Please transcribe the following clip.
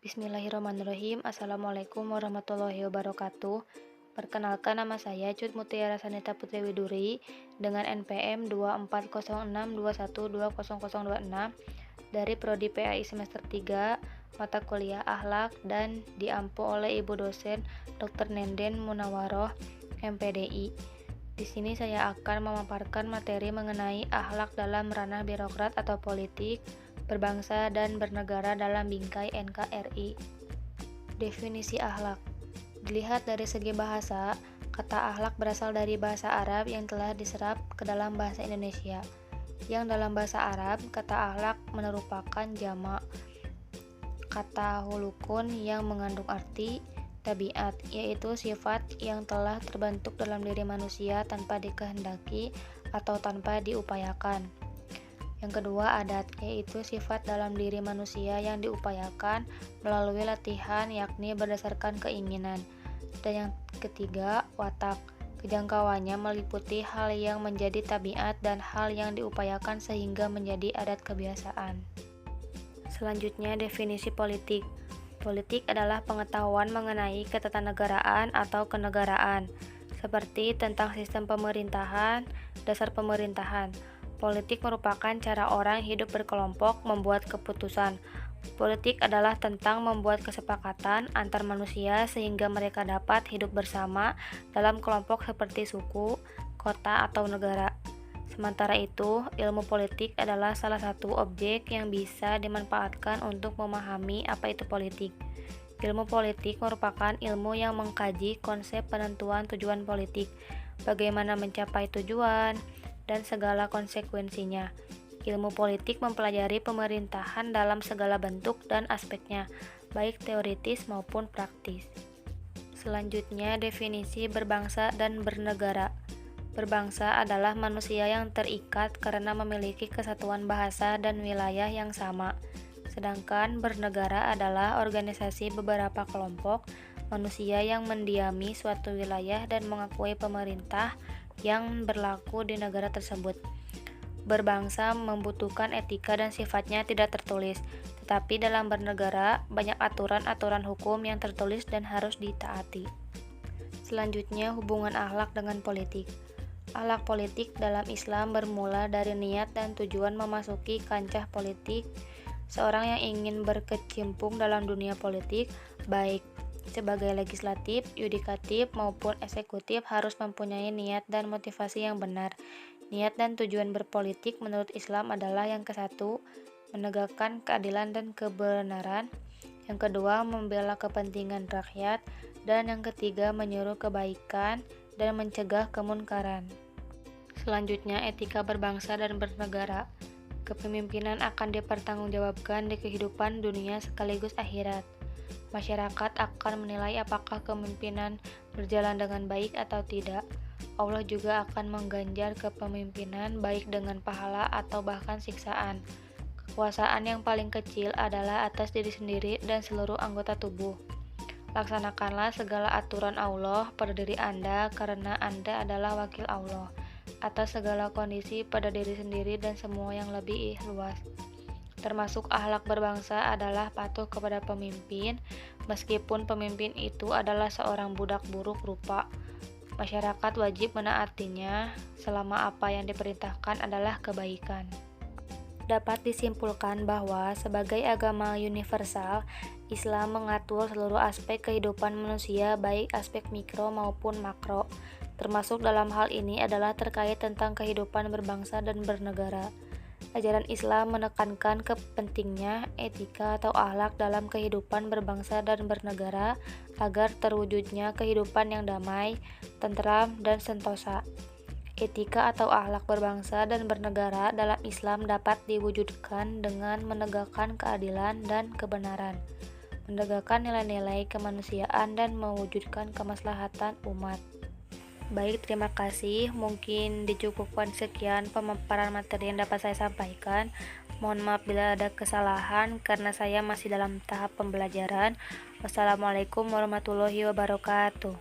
Bismillahirrahmanirrahim. Assalamualaikum warahmatullahi wabarakatuh. Perkenalkan, nama saya Cut Mutiara Sanita Putri Widuri dengan NPM 240621200026 dari Prodi PAI semester 3 mata kuliah Akhlak dan diampu oleh Ibu dosen Dr. Nenden Munawaroh MPDI. Di sini saya akan memaparkan materi mengenai akhlak dalam ranah birokrat atau politik, berbangsa dan bernegara dalam bingkai NKRI. Definisi akhlak. Dilihat dari segi bahasa, kata akhlak berasal dari bahasa Arab yang telah diserap ke dalam bahasa Indonesia. Yang dalam bahasa Arab, kata akhlak merupakan jamak kata hulukun yang mengandung arti tabiat, yaitu sifat yang telah terbentuk dalam diri manusia tanpa dikehendaki atau tanpa diupayakan. Yang kedua, adat, yaitu sifat dalam diri manusia yang diupayakan melalui latihan, yakni berdasarkan keinginan. Dan yang ketiga, watak, kejangkauannya meliputi hal yang menjadi tabiat dan hal yang diupayakan sehingga menjadi adat kebiasaan. Selanjutnya, definisi politik. Politik adalah pengetahuan mengenai ketatanegaraan atau kenegaraan, seperti tentang sistem pemerintahan, dasar pemerintahan. Politik merupakan cara orang hidup berkelompok membuat keputusan. Politik adalah tentang membuat kesepakatan antar manusia sehingga mereka dapat hidup bersama dalam kelompok seperti suku, kota, atau negara. Sementara itu, ilmu politik adalah salah satu objek yang bisa dimanfaatkan untuk memahami apa itu politik. Ilmu politik merupakan ilmu yang mengkaji konsep penentuan tujuan politik, bagaimana mencapai tujuan, dan segala konsekuensinya. Ilmu politik mempelajari pemerintahan dalam segala bentuk dan aspeknya, baik teoritis maupun praktis. Selanjutnya, definisi berbangsa dan bernegara. Berbangsa adalah manusia yang terikat karena memiliki kesatuan bahasa dan wilayah yang sama. Sedangkan bernegara adalah organisasi beberapa kelompok manusia yang mendiami suatu wilayah dan mengakui pemerintah yang berlaku di negara tersebut. Berbangsa membutuhkan etika dan sifatnya tidak tertulis, tetapi dalam bernegara banyak aturan-aturan hukum yang tertulis dan harus ditaati. Selanjutnya, hubungan akhlak dengan politik. Akhlak politik dalam Islam bermula dari niat dan tujuan memasuki kancah politik. Seorang yang ingin berkecimpung dalam dunia politik, baik sebagai legislatif, yudikatif, maupun eksekutif harus mempunyai niat dan motivasi yang benar. Niat dan tujuan berpolitik menurut Islam adalah yang kesatu, menegakkan keadilan dan kebenaran. Yang kedua, membela kepentingan rakyat. Dan yang ketiga, menyuruh kebaikan dan mencegah kemunkaran. Selanjutnya, etika berbangsa dan bernegara. Kepemimpinan akan dipertanggungjawabkan di kehidupan dunia sekaligus akhirat. Masyarakat akan menilai apakah kepemimpinan berjalan dengan baik atau tidak. Allah juga akan mengganjar kepemimpinan baik dengan pahala atau bahkan siksaan. Kekuasaan yang paling kecil adalah atas diri sendiri dan seluruh anggota tubuh. Laksanakanlah segala aturan Allah pada diri Anda karena Anda adalah wakil Allah atas segala kondisi pada diri sendiri dan semua yang lebih luas. Termasuk akhlak berbangsa adalah patuh kepada pemimpin, meskipun pemimpin itu adalah seorang budak buruk rupa. Masyarakat wajib menaatinya selama apa yang diperintahkan adalah kebaikan. Dapat disimpulkan bahwa sebagai agama universal, Islam mengatur seluruh aspek kehidupan manusia baik aspek mikro maupun makro. Termasuk dalam hal ini adalah terkait tentang kehidupan berbangsa dan bernegara. Ajaran Islam menekankan kepentingnya etika atau akhlak dalam kehidupan berbangsa dan bernegara agar terwujudnya kehidupan yang damai, tentram, dan sentosa. Etika atau akhlak berbangsa dan bernegara dalam Islam dapat diwujudkan dengan menegakkan keadilan dan kebenaran, menegakkan nilai-nilai kemanusiaan dan mewujudkan kemaslahatan umat. Baik, terima kasih. Mungkin dicukupkan sekian pemaparan materi yang dapat saya sampaikan. Mohon maaf bila ada kesalahan karena saya masih dalam tahap pembelajaran. Wassalamualaikum warahmatullahi wabarakatuh.